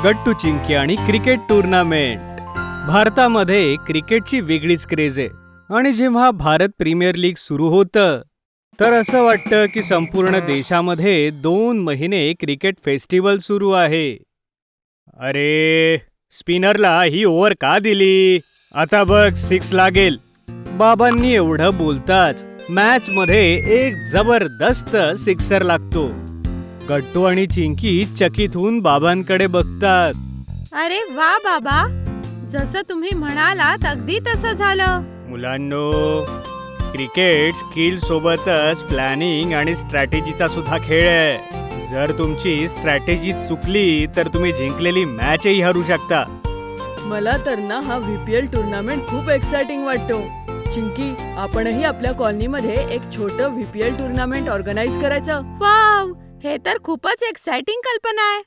गट्टू चिंकी आणि cricket tournament. भारतामध्ये क्रिकेटची वेगळीच क्रेज आहे आणि जेव्हा भारत प्रीमियर लीग सुरू होतं तर असं वाटतं की संपूर्ण देशामध्ये 2 महिने क्रिकेट फेस्टिवल सुरू आहे. अरे, स्पिनरला ही ओव्हर का दिली? आता बघ 6 लागेल. बाबांनी एवढं बोलताच मॅच मध्ये एक जबरदस्त सिक्सर लागतो. गट्टू आणि चिंकी चकित होऊन बाबांकडे बघतात. अरे वा बाबा, जसं तुम्ही म्हणालात अगदी तसं झालं. मुलांनो, क्रिकेट स्किल सोबतच प्लॅनिंग आणि स्ट्रॅटेजीचा सुद्धा खेळ आहे. जर तुमची स्ट्रॅटेजी चुकली तर तुम्ही जिंकलेली मॅचही हरू शकता. मला तर ना हा VPL टुर्नामेंट खूप एक्साइटिंग वाटतो. चिंकी, आपणही आपल्या कॉलनीमध्ये एक छोटं VPL टुर्नामेंट ऑर्गनाईज करायचं. वाव, हे तर खूपच एक्साइटिंग कल्पना आहे.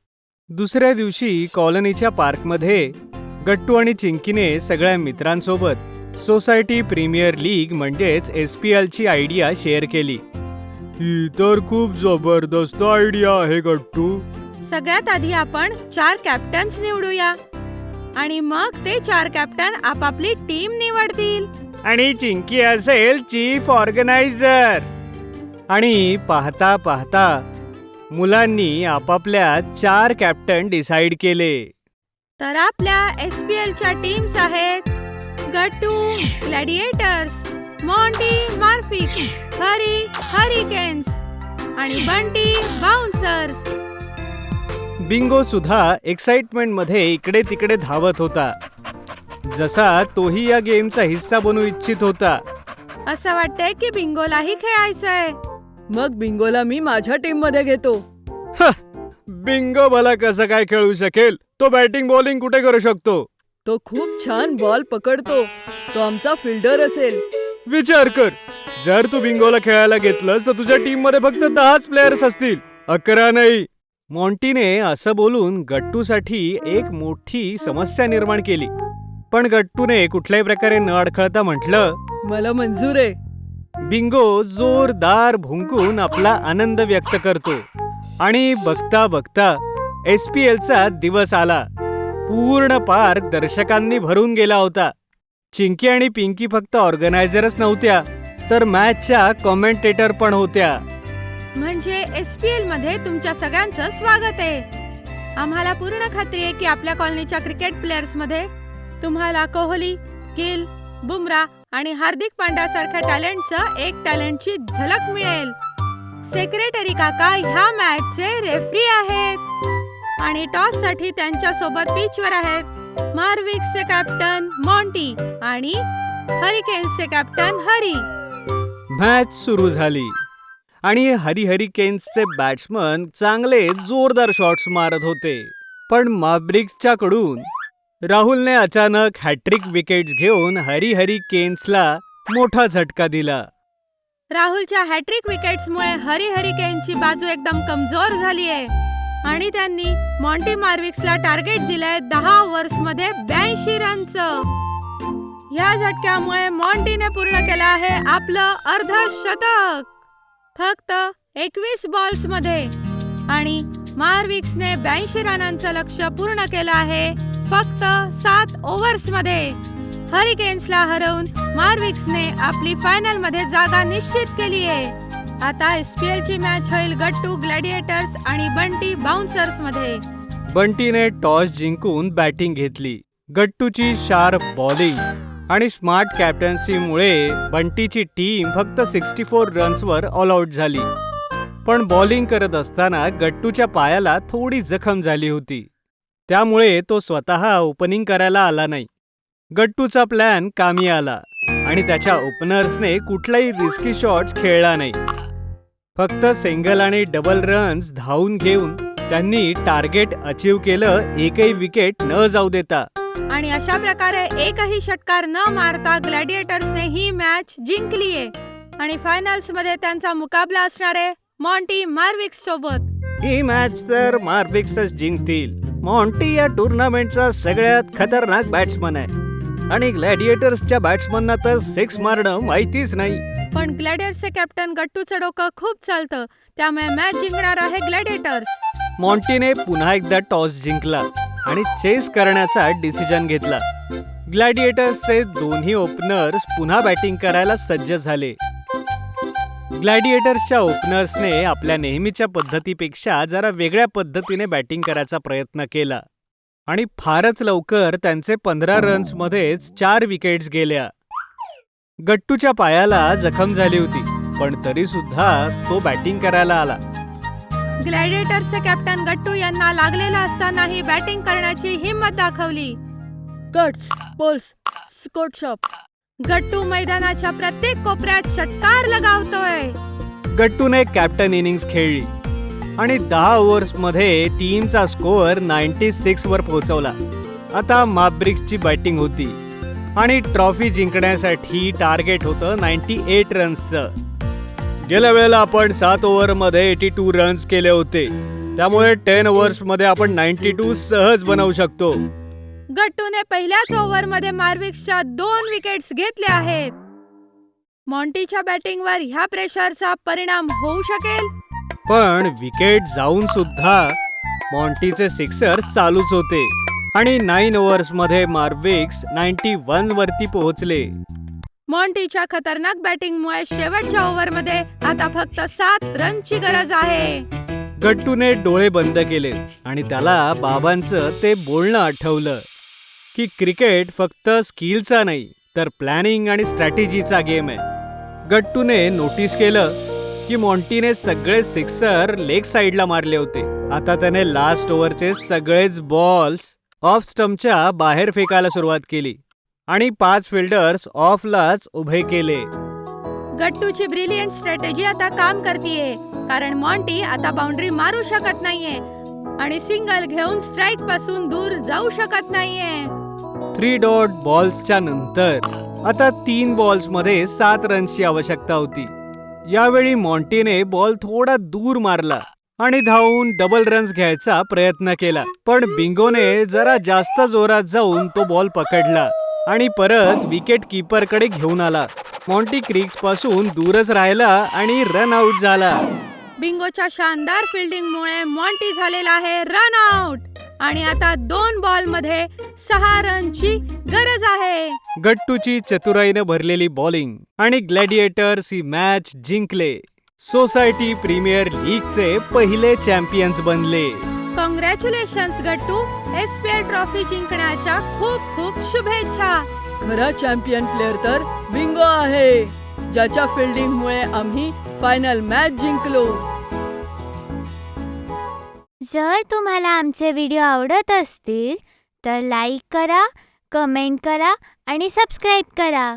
दुसऱ्या दिवशी कॉलनीच्या पार्कमध्ये गट्टू आणि चिंकीने सगळ्या मित्रांसोबत सोसायटी प्रीमियर लीग म्हणजेच SPL ची आयडिया शेअर केली. ही तर खूप जबरदस्त आयडिया आहे गट्टू. सगळ्यात आधी आपण 4 कॅप्टन्स निवडूया आणि मग ते 4 कॅप्टन आपापली टीम निवडतील. आणि चिंकी असेल चीफ ऑर्गनायझर. आणि पाहता पाहता मुलांनी आपापल्या 4 कॅप्टन डिसाइड केले. तर आपल्या SPL च्या टीम्स आहेत गट्टू ग्लॅडिएटर्स, मॉन्टी मार्फिक्स, हरी हरिकेन्स आणि बंटी बाउन्सर्स. बिंगो सुद्धा एक्साइटमेंट मध्ये इकडे तिकडे धावत होता, जसा तोही या गेमचा हिस्सा बनू इच्छित होता. असं वाटतंय की बिंगोलाही खेळायचंय. मग बिंगोला मी माझ्या टीम मध्ये घेतो. बिंगो भला कसं काय खेळू शकेल? तो बॅटिंग बॉलिंग कुठे करू शकतो? तो खूप छान बॉल पकडतो. तो आमचा फिल्डर असेल. विचार कर, जर तू बिंगोला खेळायला घेतलंस तर तुझ्या टीम मध्ये फक्त 10च प्लेयर्स असतील, 11 नाही. मॉन्टीने असं बोलून गट्टूसाठी एक मोठी समस्या निर्माण केली. पण गट्टूने कुठल्याही प्रकारे न अडखळता म्हटलं, मला मंजूर आहे. बिंगो जोरदार भुंकून आपला आनंद व्यक्त करतो आणि बघता बघता SPL चा दिवस आला. पूर्ण पार्क दर्शकांनी भरून गेला होता. चिंकी आणि पिंकी फक्त ऑर्गनायझरच नव्हत्या, तर मॅचच्या कॉमेंटेटर पण होत्या. म्हणजे SPL मध्ये तुमच्या सगळ्यांचं स्वागत आहे. आम्हाला पूर्ण खात्री आहे की आपल्या कॉलनीच्या क्रिकेट प्लेयर्स मध्ये तुम्हाला कोहली, गिल, बुमरा आणि हार्दिक पांड्या सारख्या टॅलेंटची झलक मिळेल. सेक्रेटरी काका ह्या मॅचचे रेफरी आहेत आणि टॉस साठी त्यांच्या सोबत पिचवर आहेत मार्विक्सचे कॅप्टन मॉन्टी आणि हरिकेन्सचे कॅप्टन हरी. मॅच सुरू झाली आणि हरिकेन्सचे बॅट्समन चांगले जोरदार शॉट्स मारत होते. पण मार्विक्सच्या कडून राहुलने अचानक हॅट्रिक विकेट्स घेऊन हरिकेन्सला मोठा झटका दिला. राहुलच्या हॅट्रिक विकेट्समुळे हरिकेन्सची बाजू एकदम कमजोर झाली आहे आणि त्यांनी मॉन्टी मार्विक्सला टार्गेट दिलंय 10 ओव्हर्समध्ये 82 रनचं. ह्या झटक्यामुळे मॉन्टीने पूर्ण केलं आहे आपलं अर्धशतक फक्त 21 बॉल्स मध्ये आणि मार्विक्सने 82 रनांचं लक्ष्य पूर्ण केलं आहे फक्त 7 ओव्हर्स मध्ये. हरिकेन्सला हरवून मार्विक्सने आपली फायनल मध्ये जागा निश्चित केली आहे. आता SPL ची मॅच होईल गट्टू ग्लॅडिएटर्स आणि बंटी बाउन्सर्स मध्ये. बंटीने टॉस जिंकून बॅटिंग घेतली. गट्टूची शार्प बॉलिंग आणि स्मार्ट कॅप्टन्सीमुळे बंटीची टीम फक्त 64 रन्सवर ऑल आउट झाली. पण बॉलिंग करत असताना गट्टूच्या पायाला थोडी जखम झाली होती, त्यामुळे तो स्वतः ओपनिंग करायला आला नाही. गट्टूचा प्लॅन कामी आला आणि त्याच्या ओपनर्सने कुठलाही रिस्की शॉट्स खेळला नाही. फक्त सिंगल आणि डबल रन्स धावून घेऊन त्यांनी टार्गेट अचीव केलं, एकही विकेट न जाऊ देता. आणि अशा प्रकारे एकही षटकार न मारता ग्लॅडिएटर्सने ही मॅच जिंकलीये आणि फायनल्स मध्ये त्यांचा मुकाबला असणार आहे मॉन्टी मार्विक्स सोबत. ही मॅच तर मार्विक्सच जिंकतील. मॉन्टी या टुर्नामेंटचा सगळ्यात खतरनाक बॅट्समन आहे आणि ग्लॅडिएटर्सच्या बॅट्समनना तर 6 मारणं माहितीच नाही. पण ग्लॅडिएटर्सचे कॅप्टन गट्टूचं डोकं खूप चालतं, त्यामुळे मॅच जिंकणार आहे ग्लॅडिएटर्स. मॉन्टीने पुन्हा एकदा टॉस जिंकला आणि चेस करण्याचा डिसिजन घेतला. ग्लॅडिएटर्सचे दोन्ही ओपनर्स पुन्हा बॅटिंग करायला सज्ज झाले. ग्लॅडिएटर्सच्या ओपनर्सने आपल्या नेहमीच्या पद्धतीपेक्षा जरा वेगळ्या पद्धतीने बॅटिंग करायचा प्रयत्न केला आणि फारच लवकर त्यांचे 15 रन्समध्येच 4 विकेट्स गेल्या. गट्टूच्या पायाला जखम झाली होती, पण तरी सुद्धा तो बॅटिंग करायला आला. ग्लॅडिएटर्सचे कॅप्टन गट्टू यांना लागलेला असतानाही बॅटिंग करण्याची हिंमत दाखवली. कट्स, पोल्स, स्कोट शॉप. गट्टू मैदानाच्या प्रत्येक कोपऱ्यात षटकार लगावतोय. गट्टूने कॅप्टन इनिंग्स खेळली आणि 10 ओव्हर्समध्ये टीमचा स्कोअर 96 वर पोहोचवला. आता मॅव्रिक्सची बॅटिंग होती आणि ट्रॉफी जिंकण्यासाठी टार्गेट होतं 98 रन्सचं. गेल्या वेळेला आपण 7 ओव्हरमध्ये 82 रन्स केले होते, त्यामुळे 10 ओव्हर्समध्ये आपण 92 सहज बनवू शकतो. गट्टूने पहिल्याच ओव्हरमध्ये मार्विक्सच्या 2 विकेट्स घेतल्या आहेत. मॉन्टीच्या बॅटिंगवर ह्या प्रेशरचा परिणाम होऊ शकेल. पण विकेट जाऊन सुद्धा मॉन्टीचे सिक्सर चालूच होते आणि 9 ओव्हर्समध्ये मार्विक्स 91 वरती पोहोचले. मॉन्टीच्या खतरनाक बॅटिंगमुळे शेवटच्या ओव्हरमध्ये आता फक्त 7 रनची गरज आहे. गट्टूने डोळे बंद केले आणि त्याला बाबांचं ते बोलणं आठवलं की क्रिकेट फक्त स्किलचा नाही तर प्लॅनिंग आणि स्ट्रॅटेजीचा गेम आहे. गट्टूने नोटीस केलं की मॉन्टीने सगळे सिक्सर लेग साईडला मारले होते. आता त्याने लास्ट ओव्हरचे सगळेच बॉल्स ऑफ स्टंपच्या बाहेर फेकायला सुरुवात केली आणि 5 फिल्डर्स ऑफलाच उभे केले. गट्टूची ब्रिलियंट स्ट्रॅटेजी आता काम करतीये, कारण मॉन्टी आता बाउंड्री मारू शकत नाहीये आणि सिंगल घेऊन स्ट्राइक पासून दूर जाऊ शकत नाहीये. 3 डॉट बॉल्सच्या नंतर आता 3 बॉल्समध्ये 7 रन्सची आवश्यकता होती. यावेळी मॉन्टीने बॉल थोडा दूर मारला आणि धावून डबल रन्स घ्यायचा प्रयत्न केला, पण बिंगोने जरा जास्त जोरात जाऊन तो बॉल पकडला आणि परत विकेट कीपरकडे घेऊन आला. मॉन्टी क्रीक्स पासून दूरच राहिला आणि रन आउट झाला. बिंगोच्या शानदार फिल्डिंगमुळे मॉन्टी झालेला आहे रन आउट आणि आता 2 बॉलमध्ये 6 रनची गरज आहे. गट्टूची चतुराईने भरलेली बॉलिंग आणि ग्लॅडिएटर्स ही मॅच जिंकले. सोसायटी प्रीमियर लीगचे पहिले चॅम्पियन्स बनले. कॉंग्रॅच्युलेशन्स गट्टू, SPL ट्रॉफी जिंकण्याच्या खूप खूप शुभेच्छा. खरा चॅम्पियन प्लेअर तर बिंगो आहे, ज्याच्या फिल्डिंगमुळे आम्ही फायनल मॅच जिंकलो. जर तुम्हाला आमचे व्हिडिओ आवडत असतील तर लाईक करा, कमेंट करा आणि सबस्क्राईब करा.